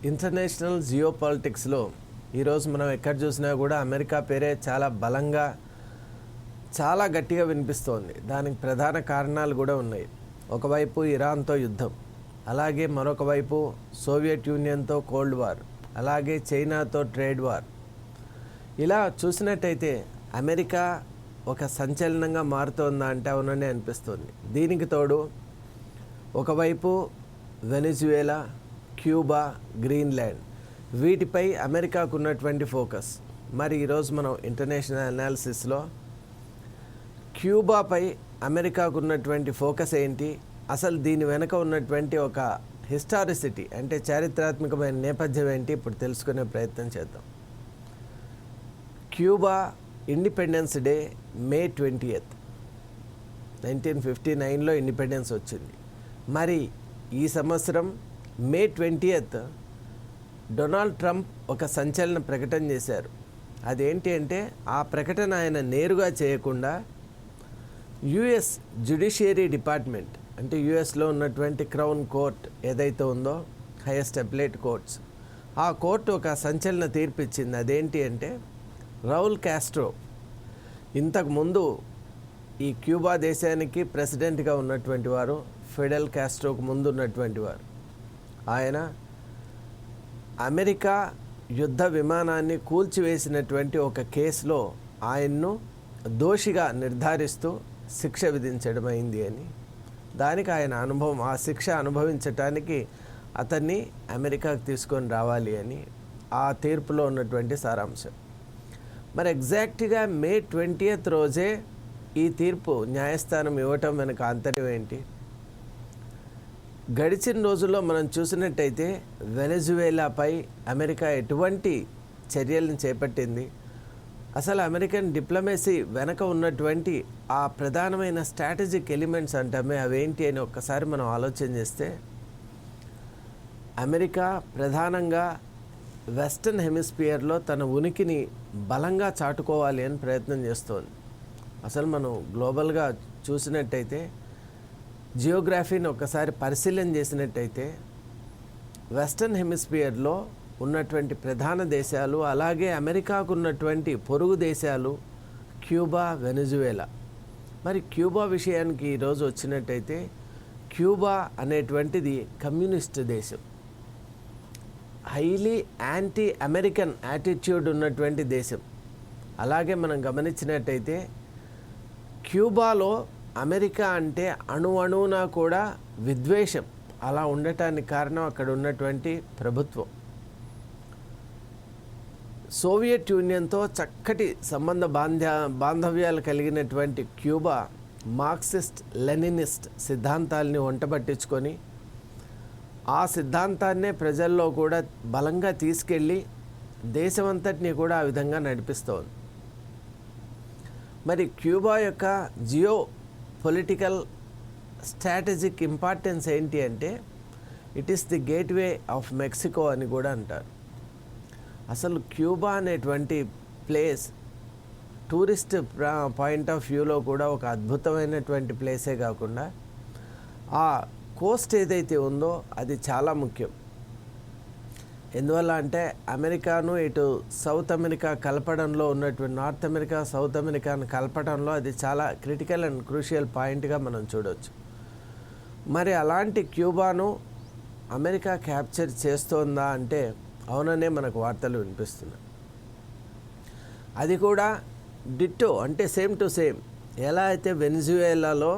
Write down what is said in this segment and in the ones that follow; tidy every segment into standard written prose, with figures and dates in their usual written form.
International Jio పాలిటిక్స్లో ఈరోజు మనం ఎక్కడ చూసినా కూడా అమెరికా పేరే చాలా బలంగా చాలా గట్టిగా వినిపిస్తోంది. దానికి ప్రధాన కారణాలు కూడా ఉన్నాయి. ఒకవైపు ఇరాన్తో యుద్ధం, అలాగే మరొక వైపు సోవియట్ యూనియన్తో కోల్డ్ వార్, అలాగే చైనాతో ట్రేడ్ వార్. ఇలా చూసినట్టయితే అమెరికా ఒక సంచలనంగా మారుతోందా అంటే అవుననే అనిపిస్తుంది. దీనికి తోడు ఒకవైపు వెనిజువేలా, క్యూబా, గ్రీన్లాండ్, వీటిపై అమెరికాకు ఉన్నటువంటి ఫోకస్. మరి ఈరోజు మనం ఇంటర్నేషనల్ అనాలిసిస్లో క్యూబాపై అమెరికాకు ఉన్నటువంటి ఫోకస్ ఏంటి, అసలు దీని వెనుక ఉన్నటువంటి ఒక హిస్టారిసిటీ అంటే చారిత్రాత్మకమైన నేపథ్యం ఏంటి ఇప్పుడు తెలుసుకునే ప్రయత్నం చేద్దాం. క్యూబా ఇండిపెండెన్స్ డే మే 20th 1959లో ఇండిపెండెన్స్ వచ్చింది. మరి ఈ సంవత్సరం మే 20th డొనాల్డ్ ట్రంప్ ఒక సంచలన ప్రకటన చేశారు. అదేంటి అంటే ఆ ప్రకటన ఆయన నేరుగా చేయకుండా యుఎస్ జ్యుడిషియరీ డిపార్ట్మెంట్ అంటే యుఎస్లో ఉన్నటువంటి క్రౌన్ కోర్ట్ ఏదైతే ఉందో, హైయెస్ట్ అప్లేట్ కోర్ట్స్, ఆ కోర్టు ఒక సంచలన తీర్పు ఇచ్చింది. అదేంటి అంటే రౌల్ కాస్ట్రో, ఇంతకుముందు ఈ క్యూబా దేశానికి ప్రెసిడెంట్గా ఉన్నటువంటి వారు, ఫిడెల్ కాస్ట్రోకు ముందు ఉన్నటువంటి వారు, ఆయన అమెరికా యుద్ధ విమానాన్ని కూల్చివేసినటువంటి ఒక కేసులో ఆయన్ను దోషిగా నిర్ధారిస్తూ శిక్ష విధించడం అయింది అని, దానికి ఆయన ఆ శిక్ష అనుభవించటానికి అతన్ని అమెరికాకు తీసుకొని రావాలి అని ఆ తీర్పులో ఉన్నటువంటి సారాంశం. మరి ఎగ్జాక్ట్గా మే 20th రోజే ఈ తీర్పు న్యాయస్థానం ఇవ్వటం వెనుక ఆంతర్యం ఏంటి? గడిచిన రోజుల్లో మనం చూసినట్టయితే వెనెజువేలాపై అమెరికా ఎటువంటి చర్యలను చేపట్టింది, అసలు అమెరికన్ డిప్లొమసీ వెనక ఉన్నటువంటి ఆ ప్రధానమైన స్ట్రాటజిక్ ఎలిమెంట్స్ అంటామే అవేంటి అని ఒక్కసారి మనం ఆలోచన చేస్తే, అమెరికా ప్రధానంగా వెస్టర్న్ హెమిస్ఫియర్లో తన ఉనికిని బలంగా చాటుకోవాలి అని ప్రయత్నం చేస్తోంది. అసలు మనం గ్లోబల్గా చూసినట్టయితే, జియోగ్రఫీని ఒక్కసారి పరిశీలన చేసినట్టయితే, వెస్టర్న్ హెమిస్ఫియర్లో ఉన్నటువంటి ప్రధాన దేశాలు, అలాగే అమెరికాకు ఉన్నటువంటి పొరుగు దేశాలు క్యూబా, వెనెజువేలా. మరి క్యూబా విషయానికి ఈరోజు వచ్చినట్టయితే, క్యూబా అనేటువంటిది కమ్యూనిస్ట్ దేశం, హైలీ యాంటీ అమెరికన్ యాటిట్యూడ్ ఉన్నటువంటి దేశం. అలాగే మనం గమనించినట్టయితే క్యూబాలో అమెరికా అంటే అణువున కూడా విద్వేషం అలా ఉండటానికి కారణం అక్కడ ఉన్నటువంటి ప్రభుత్వం. సోవియట్ యూనియన్తో చక్కటి బాంధవ్యాలు కలిగినటువంటి క్యూబా మార్క్సిస్ట్ లెనినిస్ట్ సిద్ధాంతాలని వంటబట్టించుకొని ఆ సిద్ధాంతాన్నే ప్రజల్లో కూడా బలంగా తీసుకెళ్ళి దేశమంతటినీ కూడా ఆ విధంగా నడిపిస్తోంది. మరి క్యూబా యొక్క జియో పొలిటికల్ స్ట్రాటజిక్ ఇంపార్టెన్స్ ఏంటి అంటే, it is the gateway of Mexico అని కూడా అంటారు. అసలు క్యూబా అనేటువంటి ప్లేస్ టూరిస్ట్ పాయింట్ ఆఫ్ వ్యూలో కూడా ఒక అద్భుతమైనటువంటి ప్లేసే కాకుండా ఆ కోస్ట్ ఏదైతే ఉందో అది చాలా ముఖ్యం. ఎందువల్ల అంటే అమెరికాను ఇటు సౌత్ అమెరికా కలపడంలో ఉన్నటువంటి నార్త్ అమెరికా, సౌత్ అమెరికాను కలపడంలో అది చాలా క్రిటికల్ అండ్ క్రూషియల్ పాయింట్గా మనం చూడవచ్చు. మరి అలాంటి క్యూబాను అమెరికా క్యాప్చర్ చేస్తోందా అంటే అవుననే మనకు వార్తలు వినిపిస్తున్నాయి. అది కూడా డిట్టో అంటే సేమ్ టు సేమ్, ఎలా అయితే వెనిజువేలాలో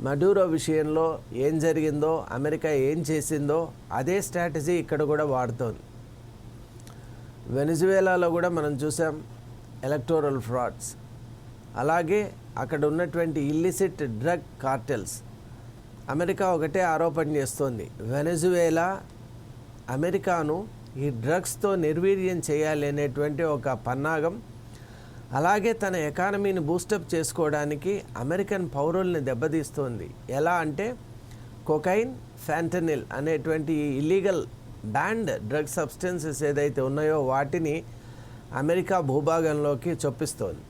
మడూరో విషయంలో ఏం జరిగిందో, అమెరికా ఏం చేసిందో అదే స్ట్రాటజీ ఇక్కడ కూడా వాడుతోంది. వెనిజువేలాలో కూడా మనం చూసాం ఎలక్టోరల్ ఫ్రాడ్స్, అలాగే అక్కడ ఉన్నటువంటి ఇల్లిసిట్ డ్రగ్ కార్టెల్స్. అమెరికా ఒకటే ఆరోపణ చేస్తోంది, వెనిజువేలా అమెరికాను ఈ డ్రగ్స్తో నిర్వీర్యం చేయాలి అనేటువంటి ఒక పన్నాగం, అలాగే తన ఎకానమీని బూస్టప్ చేసుకోవడానికి అమెరికన్ పౌరుల్ని దెబ్బతీస్తోంది. ఎలా అంటే కొకైన్, ఫ్యాంటనిల్ అనేటువంటి ఇల్లీగల్ బ్యాండ్ డ్రగ్ సబ్స్టెన్సెస్ ఏదైతే ఉన్నాయో వాటిని అమెరికా భూభాగంలోకి చొప్పిస్తోంది.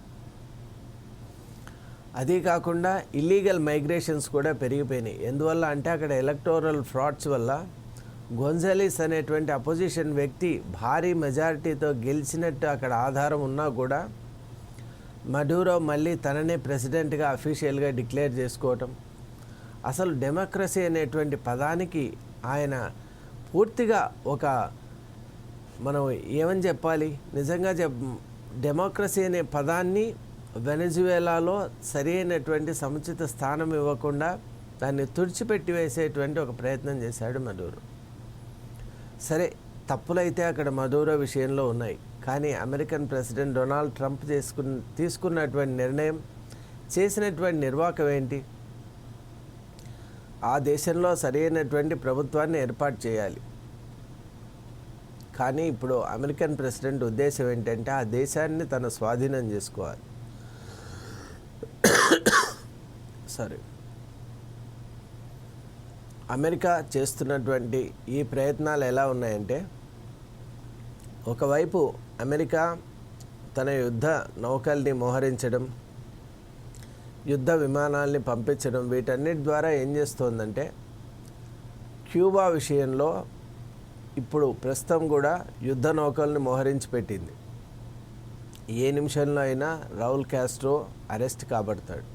అదీ కాకుండా ఇల్లీగల్ మైగ్రేషన్స్ కూడా పెరిగిపోయినాయి. ఎందువల్ల అంటే అక్కడ ఎలక్టోరల్ ఫ్రాడ్స్ వల్ల గొంజాలిస్ అనేటువంటి అపోజిషన్ వ్యక్తి భారీ మెజారిటీతో గెలిచినట్టు అక్కడ ఆధారం ఉన్నా కూడా మడూరో మళ్ళీ తననే ప్రెసిడెంట్గా అఫీషియల్గా డిక్లేర్ చేసుకోవటం, అసలు డెమోక్రసీ అనేటువంటి పదానికి ఆయన పూర్తిగా ఒక మనం ఏమని చెప్పాలి, నిజంగా డెమోక్రసీ అనే పదాన్ని వెనజువేలాలో సరి అయినటువంటి సముచిత స్థానం ఇవ్వకుండా దాన్ని తుడిచిపెట్టి వేసేటువంటి ఒక ప్రయత్నం చేశాడు మడూరో. సరే, తప్పులైతే అక్కడ మడూరో విషయంలో ఉన్నాయి, కానీ అమెరికన్ ప్రెసిడెంట్ డొనాల్డ్ ట్రంప్ తీసుకున్నటువంటి నిర్ణయం, చేసినటువంటి నిర్వాహకం ఏంటి? ఆ దేశంలో సరైనటువంటి ప్రభుత్వాన్ని ఏర్పాటు చేయాలి. కానీ ఇప్పుడు అమెరికన్ ప్రెసిడెంట్ ఉద్దేశం ఏంటంటే ఆ దేశాన్ని తన స్వాధీనం చేసుకోవాలి. సరే, అమెరికా చేస్తున్నటువంటి ఈ ప్రయత్నాలు ఎలా ఉన్నాయంటే, ఒకవైపు అమెరికా తన యుద్ధ నౌకల్ని మోహరించడం, యుద్ధ విమానాల్ని పంపించడం, వీటన్నిటి ద్వారా ఏం చేస్తోందంటే క్యూబా విషయంలో ఇప్పుడు ప్రస్తుతం కూడా యుద్ధ నౌకల్ని మోహరించి పెట్టింది. ఏ నిమిషంలో అయినా రౌల్ కాస్ట్రో అరెస్ట్ కాబడతాడు.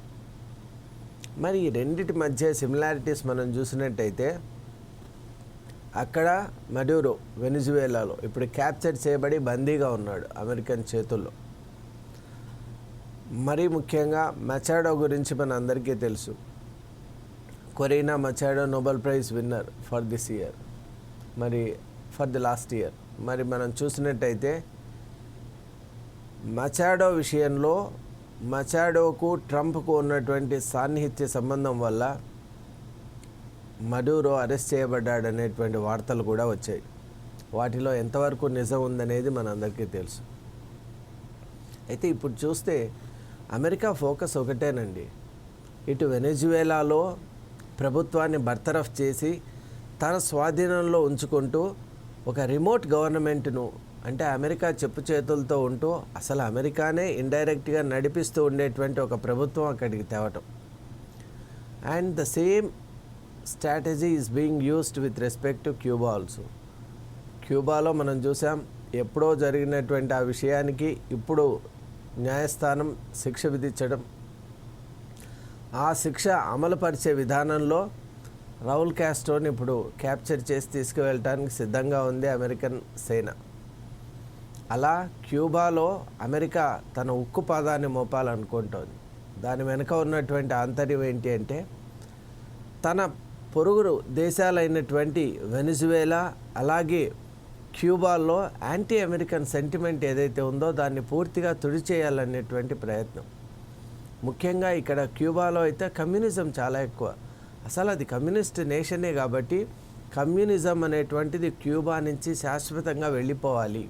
మరి ఈ రెండిటి మధ్య సిమిలారిటీస్ మనం చూసినట్టయితే, అక్కడ మడూరో వెనిజువేలాలో ఇప్పుడు క్యాప్చర్ చేయబడి బందీగా ఉన్నాడు అమెరికన్ చేతుల్లో. మరీ ముఖ్యంగా మచాడో గురించి మన అందరికీ తెలుసు. Corina Machado Nobel prize winner for this year, మరి ఫర్ ది లాస్ట్ ఇయర్. మరి మనం చూసినట్టయితే మచాడో విషయంలో మచాడోకు ట్రంప్కు ఉన్నటువంటి సాన్నిహిత్య సంబంధం వల్ల మడూరో అరెస్ట్ చేయబడ్డాడనేటువంటి వార్తలు కూడా వచ్చాయి. వాటిలో ఎంతవరకు నిజం ఉందనేది మనందరికీ తెలుసు. అయితే ఇప్పుడు చూస్తే అమెరికా ఫోకస్ ఒకటేనండి. ఇటు వెనెజువేలాలో ప్రభుత్వాన్ని బర్తరఫ్ చేసి తన స్వాధీనంలో ఉంచుకుంటూ ఒక రిమోట్ గవర్నమెంట్ను, అంటే అమెరికా చెప్పు చేతులతో ఉంటూ అసలు అమెరికానే ఇండైరెక్ట్గా నడిపిస్తూ ఉండేటువంటి ఒక ప్రభుత్వం అక్కడికి తేవటం. And the same strategy is being used with respect to Cuba also. క్యూబాలో మనం చూసాం, ఎప్పుడో జరిగినటువంటి ఆ విషయానికి ఇప్పుడు న్యాయస్థానం శిక్ష విధించడం, ఆ శిక్ష అమలుపరిచే విధానంలో రౌల్ కాస్ట్రోని ఇప్పుడు క్యాప్చర్ చేసి తీసుకువెళ్ళటానికి సిద్ధంగా ఉంది అమెరికన్ సేన. అలా క్యూబాలో అమెరికా తన ఉక్కు పాదాన్ని మోపాలనుకుంటోంది. దాని వెనుక ఉన్నటువంటి ఆంతర్యం ఏంటి అంటే, తన పొరుగు దేశాలైనటువంటి వెనిజువేలా అలాగే క్యూబాలో యాంటీ అమెరికన్ సెంటిమెంట్ ఏదైతే ఉందో దాన్ని పూర్తిగా తుడిచేయాలనేటువంటి ప్రయత్నం. ముఖ్యంగా ఇక్కడ క్యూబాలో అయితే కమ్యూనిజం చాలా ఎక్కువ. అసలు అది కమ్యూనిస్ట్ నేషనే కాబట్టి కమ్యూనిజం అనేటువంటిది క్యూబా నుంచి శాశ్వతంగా వెళ్ళిపోవాలి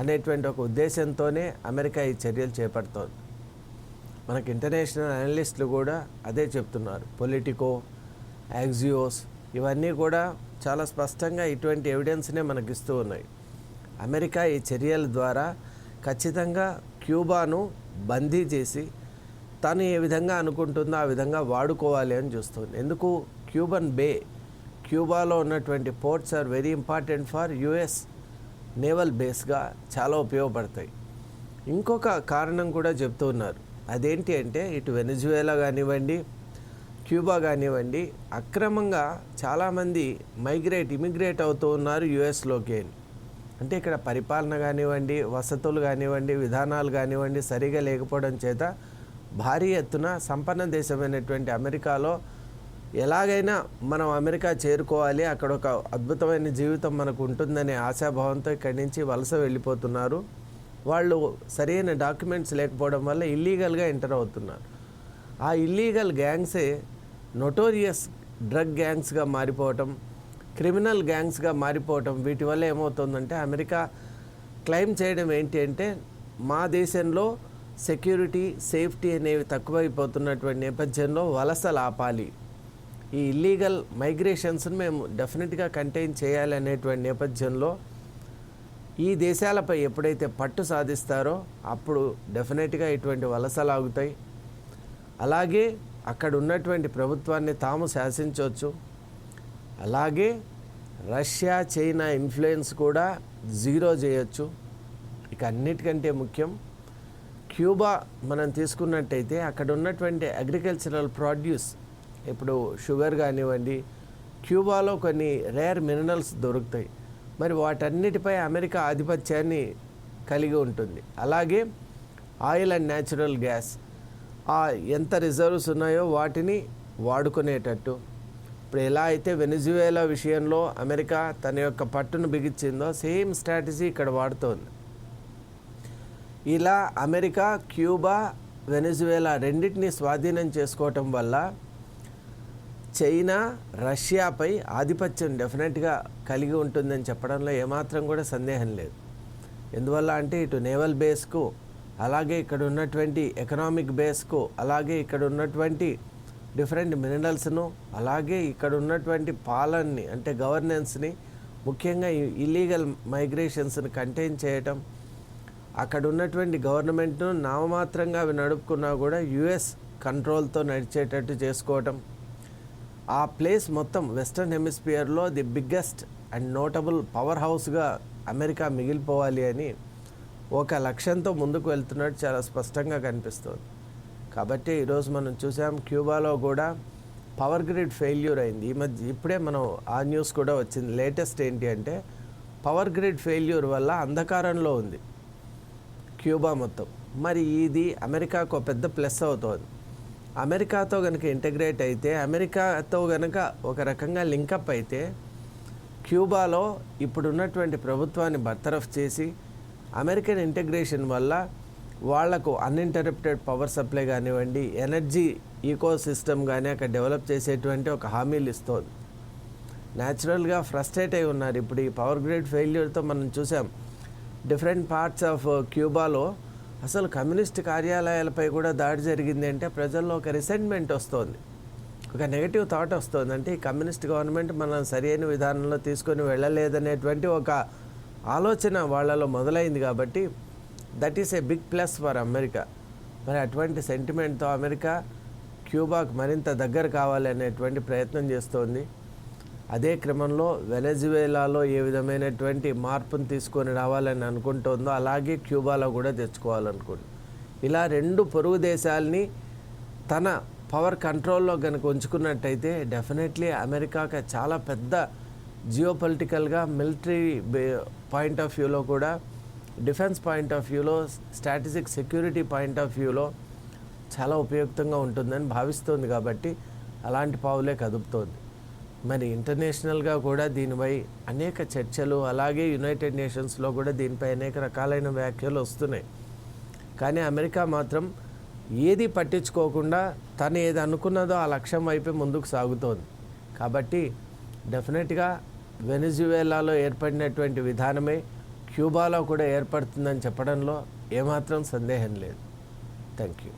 అనేటువంటి ఒక ఉద్దేశంతోనే అమెరికా ఈ చర్యలు చేపడుతోంది. మనకి ఇంటర్నేషనల్ అనలిస్టులు కూడా అదే చెప్తున్నారు. పొలిటికో, యాక్సియోస్ ఇవన్నీ కూడా చాలా స్పష్టంగా ఇటువంటి ఎవిడెన్స్నే మనకి ఇస్తూ ఉన్నాయి. అమెరికా ఈ చర్యల ద్వారా ఖచ్చితంగా క్యూబాను బందీ చేసి తను ఏ విధంగా అనుకుంటుందో ఆ విధంగా వాడుకోవాలి అని చూస్తుంది. ఎందుకు? క్యూబన్ బే, క్యూబాలో ఉన్నటువంటి ports are very important for US naval బేస్గా చాలా ఉపయోగపడతాయి. ఇంకొక కారణం కూడా చెప్తూ ఉన్నారు. అదేంటి అంటే, ఇటు వెనెజువేలా కానివ్వండి, క్యూబా కానివ్వండి, అక్రమంగా చాలామంది ఇమిగ్రేట్ అవుతూ ఉన్నారు యుఎస్లోకి. అంటే ఇక్కడ పరిపాలన కానివ్వండి, వసతులు కానివ్వండి, విధానాలు కానివ్వండి సరిగా లేకపోవడం చేత భారీ ఎత్తున సంపన్న దేశమైనటువంటి అమెరికాలో ఎలాగైనా మనం అమెరికా చేరుకోవాలి, అక్కడ ఒక అద్భుతమైన జీవితం మనకు ఉంటుందనే ఆశాభావంతో ఇక్కడి నుంచి వలస వెళ్ళిపోతున్నారు. వాళ్ళు సరైన డాక్యుమెంట్స్ లేకపోవడం వల్ల ఇల్లీగల్గా ఎంటర్ అవుతున్నారు. ఆ ఇల్లీగల్ గ్యాంగ్సే నోటోరియస్ డ్రగ్ గ్యాంగ్స్గా మారిపోవటం, క్రిమినల్ గ్యాంగ్స్గా మారిపోవటం. వీటి వల్ల ఏమవుతుందంటే అమెరికా క్లెయిమ్ చేయడం ఏంటి అంటే, మా దేశంలో సెక్యూరిటీ, సేఫ్టీ అనేవి తక్కువైపోతున్నటువంటి నేపథ్యంలో వలసలు ఆపాలి, ఈ ఇల్లీగల్ మైగ్రేషన్స్ని మేము డెఫినెట్గా కంటైన్ చేయాలి అనేటువంటి నేపథ్యంలో ఈ దేశాలపై ఎప్పుడైతే పట్టు సాధిస్తారో అప్పుడు డెఫినెట్గా ఇటువంటి వలసలు ఆగుతాయి. అలాగే అక్కడ ఉన్నటువంటి ప్రభుత్వాన్ని తాము శాసించవచ్చు. అలాగే రష్యా చైనా ఇన్ఫ్లుయెన్స్ కూడా జీరో చేయొచ్చు. ఇక అన్నిటికంటే ముఖ్యం క్యూబా మనం తీసుకున్నట్టయితే అక్కడ ఉన్నటువంటి అగ్రికల్చరల్ ప్రొడ్యూస్, ఇప్పుడు షుగర్ కానివ్వండి, క్యూబాలో కొన్ని రేర్ మినరల్స్ దొరుకుతాయి. మరి వాటన్నిటిపై అమెరికా ఆధిపత్యాన్ని కలిగి ఉంటుంది. అలాగే ఆయిల్ అండ్ న్యాచురల్ గ్యాస్, ఎంత రిజర్వ్స్ ఉన్నాయో వాటిని వాడుకునేటట్టు. ఇప్పుడు ఎలా అయితే వెనిజువేలా విషయంలో అమెరికా తన యొక్క పట్టును బిగించిందో సేమ్ స్ట్రాటజీ ఇక్కడ వాడుతోంది. ఇలా అమెరికా, క్యూబా, వెనిజువేలా రెండింటినీ స్వాధీనం చేసుకోవటం వల్ల చైనా రష్యాపై ఆధిపత్యం డెఫినెట్గా కలిగి ఉంటుందని చెప్పడంలో ఏమాత్రం కూడా సందేహం లేదు. ఎందువల్ల అంటే ఇటు నేవల్ బేస్కు, అలాగే ఇక్కడ ఉన్నటువంటి ఎకనామిక్ బేస్కు, అలాగే ఇక్కడ ఉన్నటువంటి డిఫరెంట్ మినరల్స్ను, అలాగే ఇక్కడ ఉన్నటువంటి పాలనని అంటే గవర్నెన్స్ని, ముఖ్యంగా ఇల్లీగల్ మైగ్రేషన్స్ని కంటైన్ చేయటం, అక్కడ ఉన్నటువంటి గవర్నమెంట్ను నామమాత్రంగా అవి నడుపుకున్నా కూడా యుఎస్ కంట్రోల్తో నడిచేటట్టు చేసుకోవటం, ఆ ప్లేస్ మొత్తం వెస్టర్న్ హెమిస్ఫియర్లో the biggest and notable power హౌస్గా అమెరికా మిగిలిపోవాలి అని ఒక లక్ష్యంతో ముందుకు వెళ్తున్నట్టు చాలా స్పష్టంగా కనిపిస్తుంది. కాబట్టి ఈరోజు మనం చూసాం క్యూబాలో కూడా పవర్ గ్రిడ్ ఫెయిల్యూర్ అయింది. ఇప్పుడే మనం ఆ న్యూస్ కూడా వచ్చింది. లేటెస్ట్ ఏంటి అంటే పవర్ గ్రిడ్ ఫెయిల్యూర్ వల్ల అంధకారంలో ఉంది క్యూబా మొత్తం. మరి ఇది అమెరికాకు ఒక పెద్ద ప్లస్ అవుతుంది. అమెరికాతో కనుక ఇంటగ్రేట్ అయితే, అమెరికాతో కనుక ఒక రకంగా లింకప్ అయితే క్యూబాలో ఇప్పుడున్నటువంటి ప్రభుత్వాన్ని బర్తరఫ్ చేసి అమెరికన్ ఇంటగ్రేషన్ వల్ల వాళ్లకు అన్ఇంటరప్టెడ్ పవర్ సప్లై కానివ్వండి, ఎనర్జీ ఈకో సిస్టమ్ కానీ అక్కడ డెవలప్ చేసేటువంటి ఒక హామీలు ఇస్తుంది. న్యాచురల్గా ఫ్రస్ట్రేట్ అయి ఉన్నారు. ఇప్పుడు ఈ పవర్ గ్రిడ్ ఫెయిల్యూర్తో మనం చూసాం డిఫరెంట్ పార్ట్స్ ఆఫ్ క్యూబాలో అసలు కమ్యూనిస్ట్ కార్యాలయాలపై కూడా దాడి జరిగింది. అంటే ప్రజల్లో ఒక రిసెంట్మెంట్ వస్తుంది, ఒక నెగటివ్ థాట్ వస్తుంది. అంటే ఈ కమ్యూనిస్ట్ గవర్నమెంట్ మనం సరైన విధానంలో తీసుకొని వెళ్ళలేదనేటువంటి ఒక ఆలోచన వాళ్ళలో మొదలైంది. కాబట్టి that is a big plus for America. మరి అటువంటి సెంటిమెంట్తో అమెరికా క్యూబాకు మరింత దగ్గర కావాలనేటువంటి ప్రయత్నం చేస్తోంది. అదే క్రమంలో వెనెజువేలాలో ఏ విధమైనటువంటి మార్పును తీసుకొని రావాలని అనుకుంటుందో అలాగే క్యూబాలో కూడా తెచ్చుకోవాలనుకుంటుంది. ఇలా రెండు పొరుగు దేశాలని తన పవర్ కంట్రోల్లో కనుక ఉంచుకున్నట్టయితే డెఫినెట్లీ అమెరికాకి చాలా పెద్ద జియోపొలిటికల్గా, మిలిటరీ పాయింట్ ఆఫ్ వ్యూలో కూడా, డిఫెన్స్ పాయింట్ ఆఫ్ వ్యూలో, స్ట్రాటజిక్ సెక్యూరిటీ పాయింట్ ఆఫ్ వ్యూలో చాలా ఉపయుక్తంగా ఉంటుందని భావిస్తోంది. కాబట్టి అలాంటి పావులే కదుపుతోంది. మరి ఇంటర్నేషనల్గా కూడా దీనిపై అనేక చర్చలు, అలాగే యునైటెడ్ నేషన్స్లో కూడా దీనిపై అనేక రకాలైన వ్యాఖ్యలు వస్తున్నాయి. కానీ అమెరికా మాత్రం ఏది పట్టించుకోకుండా తను ఏది అనుకున్నదో ఆ లక్ష్యం వైపే ముందుకు సాగుతోంది. కాబట్టి డెఫినెట్గా వెనిజువేలాలో ఏర్పడినటువంటి విధానమే క్యూబాలో కూడా ఏర్పడుతుందని చెప్పడంలో ఏమాత్రం సందేహం లేదు. Thank you.